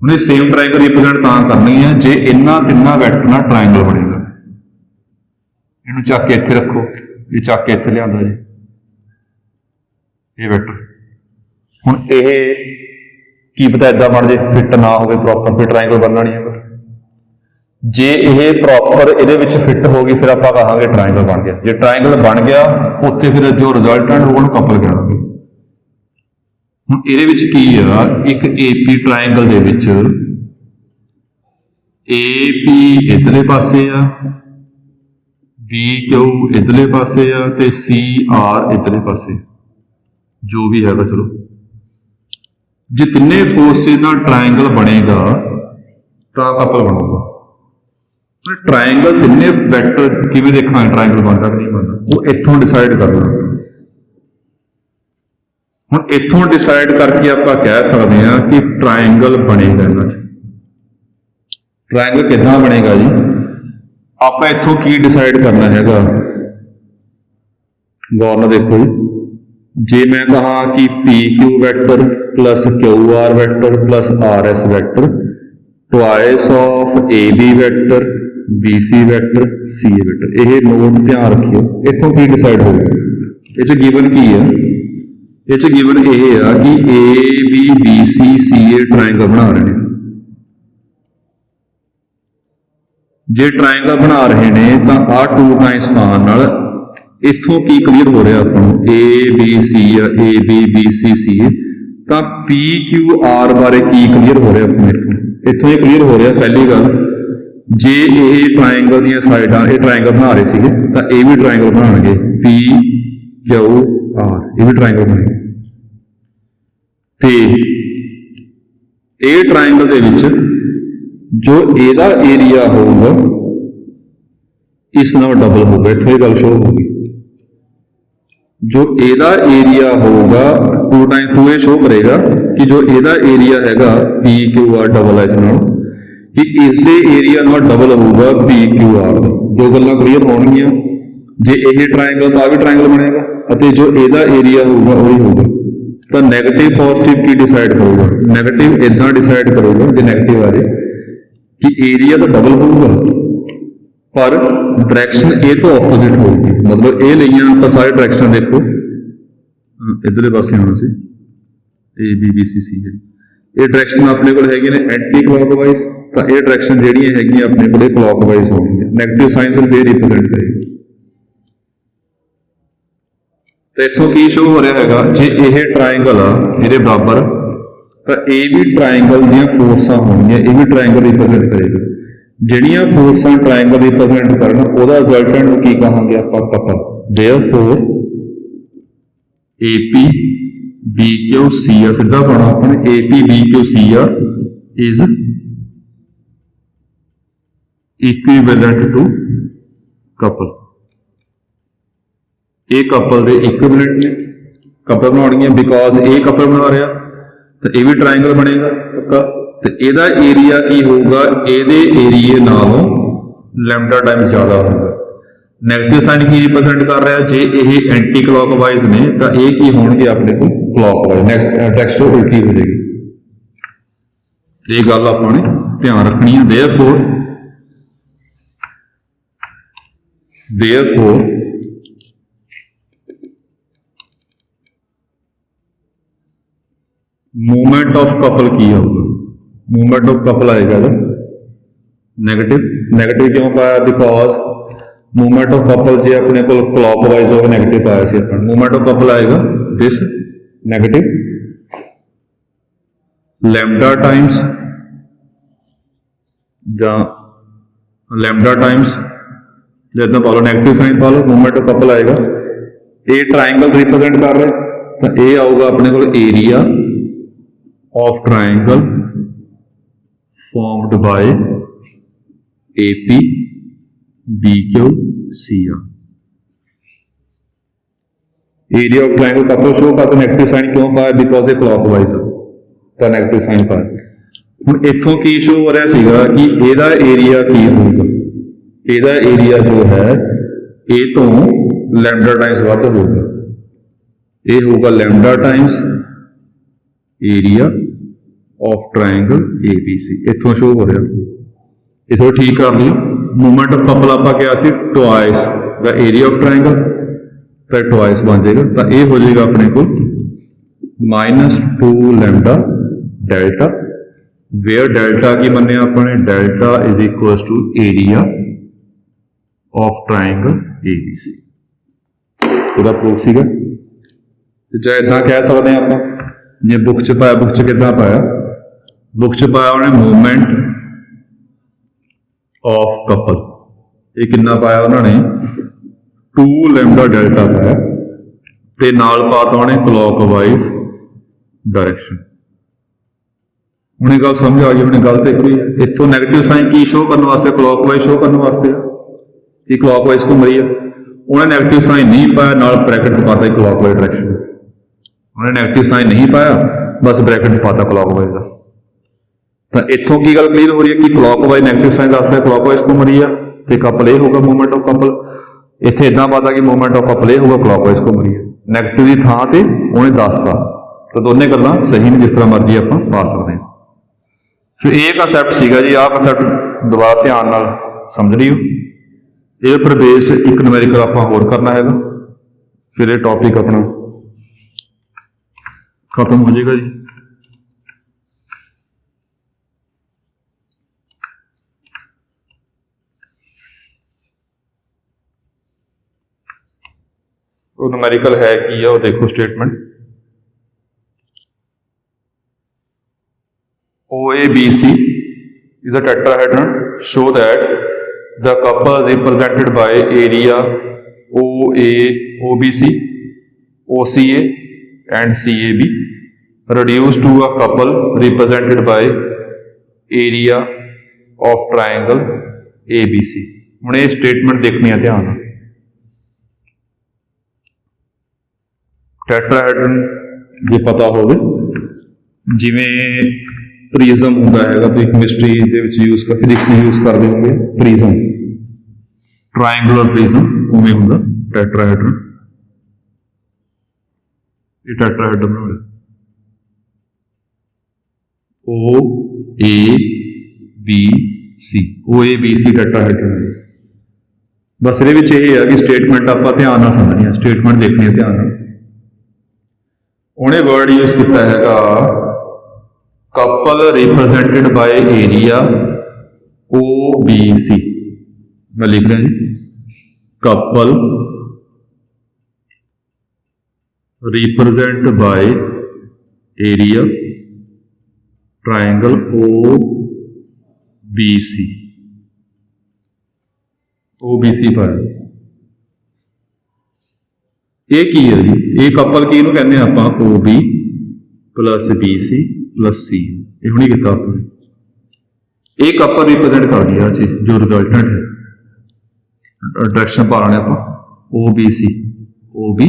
उन्हें सेम ट्रायंगल रिप्रेजेंट करनी है जे इन्हां तिन्हां वैक्टर नाल ट्रायंगल बनेगा। इनू चक के इत्थे रखो, ये चक के इत्थे लिआंदा जी ये वैक्टर। हुण ये की पता इदां बन जाए फिट ना हो प्रॉपर, फिर ट्रायंगल बनना नहीं है। जे ये प्रॉपर ये फिट होगी फिर आप कहांगे ट्राइंगल बन गया। जो ट्राइंगल बन गया उत्थे फिर जो रिजल्टेंट होगा उन्हें कपल कहांगे। हुण इहदे की आ एक एपी ट्राइंगल दे विच AP इधरले पासे आ, BQ इधरले पासे आ ते CR इधरले पासे, जो भी है चलो जे तिन्ने फोर्सेस नाल ट्राइंगल बनेगा तो कपल बनूगा। ट्राइंगल तिन्ने वैक्टर किवें देखा ट्राइंगल बनता कि नहीं बनता वो इत्थों डिसाइड करना। हुण इत्थों डिसाइड करके आप कह सकते हैं कि ट्राइंगल बनेगा। इन्हां च ट्राइंगल कितना बनेगा जी, आप इत्थों की डिसाइड करना हैगा, गौर नाल देखो जी। जे मैं कहा कि PQ vector plus QR vector plus RS vector twice of AB vector BC vector CA vector, ये नोट ध्यान रखियो। इत्थों की डिसाइड होगा ये गिवन की है, ये गिवन ये आ कि AB BC CA ट्राइंगल बना रहे हैं। जे ट्राइंगल बना रहे हैं तो आ 2 टाइम्स पाने नाल इत्थों की क्लीयर हो रहा अपन ABC BC तो PQR बारे की क्लीयर हो रहा अपन इत्थों ये क्लीयर हो रहा। पहली गल जे ये ट्राइंगल दी साइडां ये ट्राइंगल बना रहे थे तो ये भी ट्राइंगल बनाएंगे PQR, ये भी ट्राइंगल बनेगा। तो ये ट्राइंगल दे विच जो एदा एरिया होगा इस नाल डबल होगा, इत्थे गल शो होगी। जो एदा एरिया होगा 2 टाइम्स 2 शो करेगा कि जो एदा एरिया हैगा PQR डबल है इस नाल कि इसे एरिया नाल डबल होगा PQR। दो गल्लां क्लीयर होणगियां। जे यह ट्राइंगल तो आ भी ट्राइंगल बनेगा और जो एदा एरिया होगा वही होगा। तो नैगेटिव पॉजिटिव की डिसाइड करूगा, नैगेटिव इदां डिसाइड करूगा जे नैगेटिव आ जाए कि एरिया तो डबल होगा पर डायरैक्शन ए तो ऑपोजिट होगी। मतलब ये लिया आप सारे डायरैक्शन देखो इधरले पासे आना सी ABBCC है, ये डायरैक्शन अपने को हैगे ने एंटी क्लॉकवाइज, तो ये डायरैक्शन जिहड़ियां हैगियां अपने को क्लॉकवाइज होणगियां। नैगेटिव साइन सिर्फ ये रिप्रेजेंट करेगी। तो इत्थों की शो हो रहा हैगा जे यह ट्राइंगल आ इहदे बराबर तो ये भी ट्राइंगल दी फोर्सां होणगियां, ये भी ट्राइंगल रिप्रेजेंट करेगा। जिहड़ियां फोर्सां ट्राइंगल रिप्रेजेंट करन उहदा रिजल्टेंट की कहांगे आपां couple. Therefore AP BQ CR सीधा पाना अपने AP BQ CR is equivalent to couple. ये कपल दे इक्विवेलेंट ने, कपल बनाउणगियां बिकॉज ये कपल बना रहा तो ये भी ट्राइंगल बनेगा पक्का। तो एदा एरिया की होगा एदे एरिए नालों लैम्डा टाइम्स ज्यादा होगा। नैगेटिव साइन की रिप्रेजेंट कर रहा है, जे ये एंटी क्लॉकवाइज ने तो ये की होणगे अपने को क्लॉकवाइज, डायरेक्शन उल्टी हो जाएगी। ये गल आपने ध्यान रखनी है। देयरफॉर मूवमेंट ऑफ कपल की होगा, मूवमेंट ऑफ कपल आएगा नेगेटिव। नेगेटिव क्यों पाया बिकॉज मूवमेंट ऑफ कपल जे अपने को क्लॉकवाइज हो नेगेटिव पाया से अपन मूवमेंट ऑफ कपल आएगा दिस नेगेटिव लैम्डा टाइम्स या लैम्डा टाइम्स जितना पा लो नेगेटिव साइन पा लो मूवमेंट ऑफ कपल आएगा। ये ट्राइंगल रिप्रेजेंट कर रहे तो ये आऊगा अपने को area of triangle formed by AP BQ CR। Area of triangle couple show का नेगेटिव साइन क्यों पाया बिकॉज ये क्लॉकवाइज का नेगेटिव साइन पाया। हुण इत्थों की शो हो रहा सीगा कि एदा एरिया की होगा, एदा एरिया जो है ए तो लैम्डा टाइम्स वध होगा, ये होगा lambda times area of triangle ABC। इत्थों शो हो रहा इथों ठीक कर लियो। मूवमेंट ऑफ कपल आप क्या सी twice the area of triangle फिर ट्वाइस बन जाएगा तो ये हो जाएगा अपने को -2 लैम्डा डेल्टा वेयर डेल्टा की मन्निया अपने delta is equal to area of triangle ABC ਉਹਦਾ ਪ੍ਰੂਫ ਸੀਗਾ। ਤੇ ਜਾਂ ਇਦਾਂ ਕਹਿ ਸਕਦੇ ਹਾਂ ਆਪਾਂ, ਜੇ ਬੁੱਕ 'ਚ ਪਾਇਆ, ਬੁੱਕ 'ਚ ਕਿੱਦਾਂ ਪਾਇਆ, ਬੁੱਕ 'ਚ ਪਾਇਆ ਉਹਨੇ ਮੂਵਮੈਂਟ ਆਫ ਕਪਲ, ਇਹ ਕਿੰਨਾ ਪਾਇਆ ਉਹਨਾਂ ਨੇ 2 ਲੈਮਡਾ ਡੈਲਟਾ ਪਾਇਆ ਤੇ ਨਾਲ ਪਾਤਾ ਉਹਨੇ ਕਲੌਕਵਾਈਜ਼ ਡਾਇਰੈਕਸ਼ਨ। ਹੁਣ ਇਹ ਗੱਲ ਸਮਝ ਆ ਗਈ, ਉਹਨੇ ਗੱਲ ਤੇ ਕੋਈ ਇੱਥੋਂ ਨੈਗੇਟਿਵ ਸਾਈਨ ਕੀ ਸ਼ੋ ਕਰਨ ਵਾਸਤੇ, ਕਲੌਕਵਾਈਜ਼ ਸ਼ੋ ਕਰਨ ਵਾਸਤੇ ਆ, ਇਹ ਕਲੌਕਵਾਈਜ਼ ਘੁੰਮ ਰਹੀ ਆ। ਉਹਨੇ ਨੈਗੇਟਿਵ ਸਾਈਨ ਨਹੀਂ ਪਾਇਆ, ਨਾਲ ਬ੍ਰੈਕਟ 'ਚ ਪਾਤਾ ਕਲੌਕਵਾਈਜ਼ ਡਾਇਰੈਕਸ਼ਨ। ਉਹਨੇ ਨੈਗੇਟਿਵ ਸਾਈਨ ਨਹੀਂ ਪਾਇਆ, ਬਸ ਬ੍ਰੈਕਟ 'ਚ ਪਾਤਾ ਕਲੌਕਵਾਈਜ਼ ਦਾ। ਤਾਂ ਇੱਥੋਂ ਕੀ ਗੱਲ ਕਲੀਅਰ ਹੋ ਰਹੀ ਹੈ ਕਿ ਕਲੌਕਵਾਈਜ਼ ਨੈਗੇਟਿਵ ਸਾਈਨ ਦੱਸ ਰਿਹਾ, ਕਲੌਕਵਾਈਜ਼ ਘੁੰਮ ਰਹੀ ਆ ਤੇ ਕਪਲ ਇਹ ਹੋਊਗਾ ਮੂਵਮੈਂਟ ਆਫ ਕਪਲ। ਇੱਥੇ ਇਦਾਂ ਪਤਾ ਕਿ ਮੂਵਮੈਂਟ ਆਫ ਕਪਲ ਇਹ ਹੋਊਗਾ, ਕਲੌਕਵਾਈਜ਼ ਘੁੰਮ ਰਹੀ ਹੈ। ਨੈਗੇਟਿਵ ਦੀ ਥਾਂ ਤੇ ਉਹਨੇ ਦੱਸਤਾ, ਤਾਂ ਦੋਨੇ ਗੱਲਾਂ ਸਹੀ ਨੇ, ਜਿਸ ਤਰ੍ਹਾਂ ਮਰਜ਼ੀ ਆਪਾਂ ਪਾ ਸਕਦੇ ਹਾਂ। ਸੋ ਇਹ ਕਨਸੈਪਟ ਸੀਗਾ ਜੀ, ਆਹ ਕਨਸੈਪਟ ਦੁਬਾਰਾ ਧਿਆਨ ਨਾਲ ਸਮਝ ਲਿਓ। ਇਹ ਉੱਪਰ ਬੇਸਡ ਇੱਕ ਨੂਮੈਰੀਕਲ ਆਪਾਂ ਹੋਰ ਕਰਨਾ ਹੈਗਾ, ਫਿਰ ਇਹ ਟੌਪਿਕ ਆਪਣਾ ਖਤਮ ਹੋ ਜਾਏਗਾ ਜੀ। ਉਹ ਨੂਮੈਰੀਕਲ ਹੈ ਕੀ ਆ, ਉਹ ਦੇਖੋ statement OABC is a tetrahedron. Show that the couple is represented by area OA, OBC, OCA and CAB reduced to a couple represented by area of triangle ABC। ਹੁਣ ਇਹ ਸਟੇਟਮੈਂਟ ਦੇਖਣੀ ਹੈ ਧਿਆਨ ਨਾਲ। ਟੈਟਰਾਹੈਡਰਨ ਜੇ ਪਤਾ ਹੋਵੇ, ਜਿਵੇਂ ਪ੍ਰਿਜ਼ਮ ਹੁੰਦਾ ਹੈਗਾ, ਤੁਸੀਂ ਕੈਮਿਸਟਰੀ ਦੇ ਵਿੱਚ ਯੂਜ਼ ਕਰ, ਫਿਜ਼ਿਕਸ ਯੂਜ਼ ਕਰਦੇ ਹੋਗੇ ਪ੍ਰਿਜ਼ਮ, ਟ੍ਰਾਇੰਗੂਲਰ ਪ੍ਰਿਜ਼ਮ ਉਵੇਂ ਹੁੰਦਾ ਟੈਟਰਾਹੈਡਰਨ। ਇਹ ਟੈਟਰਾਹੈਡਰਨ ਬਣਾਉਣਾ OABC, OABC ਟੈਟਰਾਹੈਡਰਨ। ਬਸ ਇਹਦੇ ਵਿੱਚ ਇਹ ਹੈ ਕਿ ਸਟੇਟਮੈਂਟ ਆਪਾਂ ਧਿਆਨ ਨਾਲ ਸਮਝਣੀ ਹੈ, ਸਟੇਟਮੈਂਟ ਦੇਖਣੀ ਹੈ ਧਿਆਨ ਨਾਲ। ਉਹਨੇ ਵਰਡ ਯੂਜ਼ ਕੀਤਾ ਹੈਗਾ couple represented by area OBC। मैं लिख रहा जी, couple represent by area triangle OBC। OBC पर ਇਹ ਕੀ ਹੈ ਜੀ, ਇਹ ਕਪਲ ਕੀ ਇਹਨੂੰ ਕਹਿੰਦੇ ਆਪਾਂ OB plus BC plus C। ਇਹ ਹੁਣੀ ਕੀਤਾ ਆਪਾਂ ਨੇ, ਇਹ ਕਪਲ ਰਿਪਰੈਜ਼ੈਂਟ ਕਰਦੀ ਆ ਚੀਜ਼ ਜੋ ਰਿਜ਼ਲਟੈਂਟ ਹੈ। ਡਾਇਰੈਕਸ਼ਨ ਪਾ ਲੈਣੇ ਆਪਾਂ OBC, OB,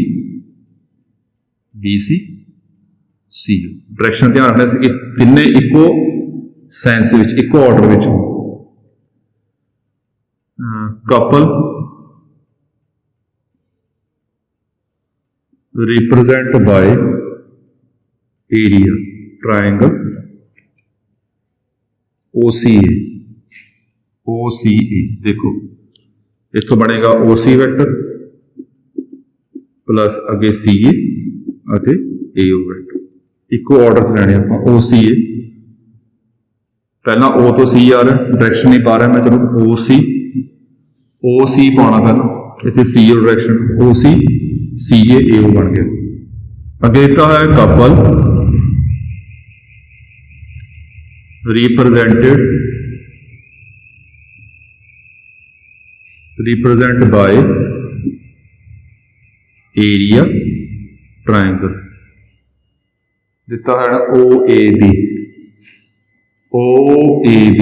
BC, CO। Direction ਧਿਆਨ ਰੱਖਣਾ ਸੀ ਕਿ ਤਿੰਨੇ ਇੱਕੋ ਸੈਂਸ ਵਿੱਚ, ਇੱਕੋ ਆਰਡਰ ਵਿੱਚ couple represent by area triangle OCA, OCA। ਦੇਖੋ ਇੱਥੋਂ ਬਣੇਗਾ OC ਵੈਕਟਰ ਪਲੱਸ ਅੱਗੇ CA ਅਤੇ AO ਵੈਕਟਰ, ਇੱਕੋ ਆਰਡਰ 'ਚ ਲੈਣੇ ਆਪਾਂ। OCA ਪਹਿਲਾਂ O ਤੋਂ C ਆ ਰਿਹਾ, ਡਾਇਰੈਕਸ਼ਨ ਨਹੀਂ ਪਾ ਰਿਹਾ ਮੈਂ, ਚਲੋ OC ਪਾਉਣਾ ਪਹਿਲਾਂ, ਇੱਥੇ CO direction, OC CA AO ਬਣ ਗਿਆ। ਅੱਗੇ ਦਿੱਤਾ ਹੋਇਆ couple represent by area triangle, ਦਿੱਤਾ ਹੈ OAB। OAB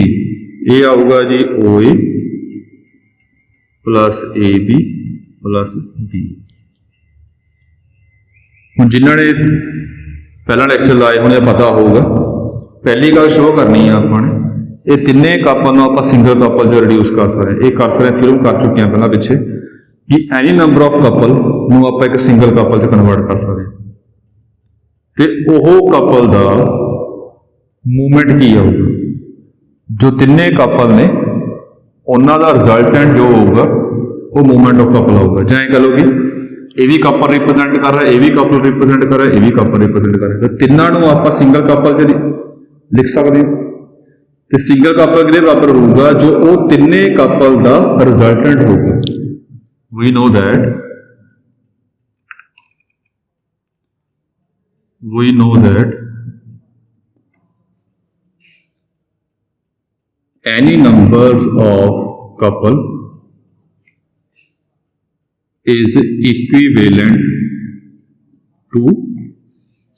ਇਹ ਆਊਗਾ ਜੀ OA plus AB plus B। ਹੁਣ ਜਿਨ੍ਹਾਂ ਨੇ ਪਹਿਲਾਂ ਲੈਕਚਰ ਲਾਏ ਹੋਣੇ ਪਤਾ ਹੋਊਗਾ, ਪਹਿਲੀ ਗੱਲ ਸ਼ੋਅ ਕਰਨੀ ਆ ਆਪਾਂ ਨੇ, ਇਹ ਤਿੰਨੇ ਕਪਲ ਨੂੰ ਆਪਾਂ ਸਿੰਗਲ ਕਪਲ 'ਚ ਰਿਡਿਊਸ ਕਰ ਸਕਦੇ। ਇਹ ਕਰ ਸਕਦੇ ਥਿਊਰਮ ਕਰ ਚੁੱਕੇ ਹਾਂ ਪਹਿਲਾਂ ਪਿੱਛੇ, ਕਿ ਐਨੀ ਨੰਬਰ ਆਫ ਕਪਲ ਨੂੰ ਆਪਾਂ ਇੱਕ ਸਿੰਗਲ ਕਪਲ 'ਚ ਕਨਵਰਟ ਕਰ ਸਕਦੇ ਹਾਂ। ਤੇ ਉਹ ਕਪਲ ਦਾ ਮੂਵਮੈਂਟ ਕੀ ਆਊਗਾ, ਜੋ ਤਿੰਨੇ ਕਪਲ ਨੇ ਉਹਨਾਂ ਦਾ ਰਿਜ਼ਲਟੈਂਟ ਜੋ ਹੋਊਗਾ ਉਹ ਮੂਵਮੈਂਟ ਆਫ ਕਪਲ ਆਊਗਾ। ਜਾਂ ਇਹ ਕਹ ਲਓ ਕਿ ਇਹ ਵੀ ਕਪਲ ਰਿਪਰੈਜ਼ੈਂਟ ਕਰ ਰਿਹਾ, ਇਹ ਵੀ ਕਪਲ ਰਿਪਰੈਜ਼ੈਂਟ ਕਰ ਰਿਹਾ, ਇਹ ਵੀ ਕਪਲ ਰਿਪਰੈਜ਼ੈਂਟ ਕਰ ਰਿਹਾ, ਤਿੰਨਾਂ ਨੂੰ ਆਪਾਂ ਸਿੰਗਲ ਕਪਲ 'ਚ ਲਿਖ ਸਕਦੇ ਹਾਂ। ਤੇ ਸਿੰਗਲ ਕਪਲ ਕਿਹਦੇ ਬਰਾਬਰ ਹੋਊਗਾ, ਜੋ ਉਹ ਤਿੰਨੇ ਕਪਲ ਦਾ ਰਿਜ਼ਲਟੈਂਟ ਹੋਊਗਾ। ਵੀ ਨੋ that any numbers of couple is equivalent to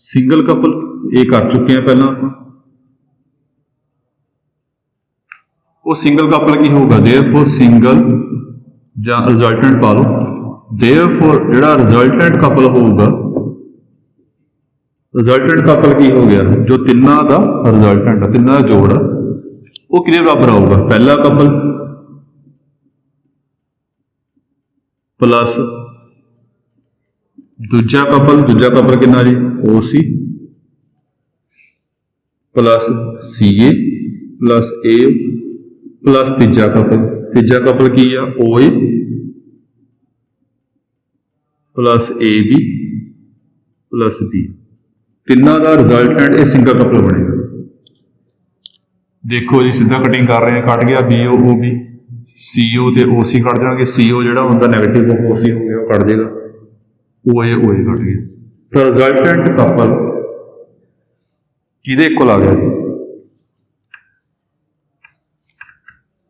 single couple। ਇਹ ਕਰ ਚੁੱਕੇ ਆ ਪਹਿਲਾਂ ਆਪਾਂ। ਉਹ ਸਿੰਗਲ ਕਪਲ ਕੀ ਹੋਊਗਾ, therefore ਸਿੰਗਲ ਜਾਂ ਰਿਜ਼ਲਟੈਂਟ ਪਾ ਲਓ, therefore ਜਿਹੜਾ ਰਿਜ਼ਲਟੈਂਟ ਕਪਲ ਹੋਊਗਾ, ਰਿਜ਼ਲਟੈਂਟ ਕਪਲ ਕੀ ਹੋ ਗਿਆ, ਜੋ ਤਿੰਨਾਂ ਦਾ ਰਿਜ਼ਲਟੈਂਟ ਆ, ਤਿੰਨਾਂ ਦਾ ਜੋੜ ਆ, ਉਹ ਕਿਹਦੇ ਬਰਾਬਰ ਆਊਗਾ, ਪਹਿਲਾ ਕਪਲ ਪਲੱਸ ਦੂਜਾ ਕਪਲ ਕਿੰਨਾ ਜੀ, OC plus CA plus AO plus ਤੀਜਾ ਕਪਲ ਕੀ ਆ, OA plus AB plus B। ਤਿੰਨਾਂ ਦਾ ਰਿਜ਼ਲਟੈਂਟ ਇਹ ਸਿੰਗਲ ਕਪਲ ਬਣੇਗਾ। ਦੇਖੋ ਜੀ ਸਿੱਧਾ ਕਟਿੰਗ ਕਰ ਰਹੇ ਹਾਂ, ਕੱਟ ਗਿਆ BO OB, CO ਤੇ OC ਕੱਟ ਜਾਣਗੇ। CO ਜਿਹੜਾ ਹੁੰਦਾ ਨੈਗੇਟਿਵ ਆਫ OC ਹੋ ਗਿਆ, ਉਹ ਕੱਟ ਜਾਏਗਾ, OA ਕੱਟ ਗਿਆ। ਤਾਂ ਰਿਜ਼ਲਟੈਂਟ ਕਪਲ ਕਿਹਦੇ ਇਕੁਅਲ ਆ ਗਿਆ ਜੀ,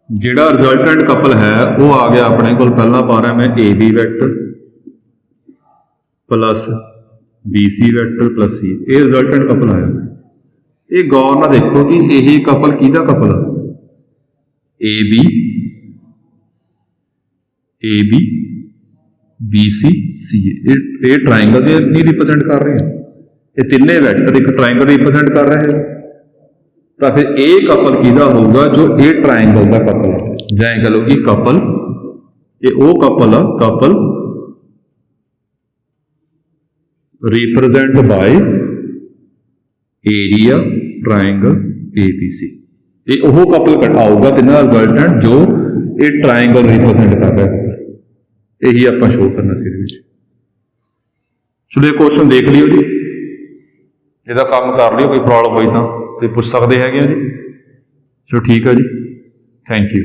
ਜਿਹੜਾ ਰਿਜ਼ਲਟੈਂਟ ਕਪਲ ਹੈ ਉਹ ਆ ਗਿਆ ਆਪਣੇ ਕੋਲ, ਪਹਿਲਾਂ ਪਾ ਰਿਹਾ ਮੈਂ AB vector plus BC vector plus C। ਇਹ ਰਿਜ਼ਲਟੈਂਟ ਕਪਲ ਆਇਆ। ਇਹ ਗੌਰ ਨਾਲ ਦੇਖੋ ਕਿ ਇਹ ਕਪਲ ਕਿਹਦਾ ਕਪਲ ਆ, AB BC CA। ਇਹ ਟ੍ਰਾਇੰਗਲ ਦੇ ਨਹੀਂ ਰਿਪਰੈਜ਼ੈਂਟ ਕਰ ਰਹੇ, ਇਹ ਤਿੰਨੇ ਵੈਕਟਰ ਇੱਕ ਟ੍ਰਾਇੰਗਲ ਰਿਪਰੈਜ਼ੈਂਟ ਕਰ ਰਹੇ ਹੈ। ਤਾਂ ਫਿਰ ਇਹ ਕਪਲ ਕਿਹਦਾ ਹੋਊਗਾ, ਜੋ ਇਹ ਟ੍ਰਾਇੰਗਲ ਦਾ ਕਪਲ ਹੈ, ਜਾਂ ਇਹ ਕਹੋ ਕਿ ਕਪਲ, ਇਹ ਉਹ ਕਪਲ ਆ, couple represent by area triangle ABC। ਇਹ ਉਹ ਕਪਲ ਆਊਗਾ ਤਿੰਨਾਂ ਦਾ ਰਿਜ਼ਲਟੈਂਟ ਜੋ ਇਹ ਟ੍ਰਾਇੰਗਲ ਰਿਪਰੈਜ਼ੈਂਟ ਕਰ ਰਿਹਾ ਹੈ। ਇਹੀ ਆਪਾਂ ਸ਼ੋਅ ਕਰਨਾ ਸੀ ਇਹਦੇ ਵਿੱਚ। ਚਲੋ ਇਹ ਕੁਐਸਚਨ ਦੇਖ ਲਿਓ ਜੀ, ਇਹਦਾ ਕੰਮ ਕਰ ਲਿਓ, ਕੋਈ ਪ੍ਰੋਬਲਮ ਹੋਈ ਤਾਂ ਤੇ ਪੁੱਛ ਸਕਦੇ ਹੈਗੇ ਆ ਜੀ। ਚਲੋ ਠੀਕ ਆ ਜੀ, ਥੈਂਕ ਯੂ।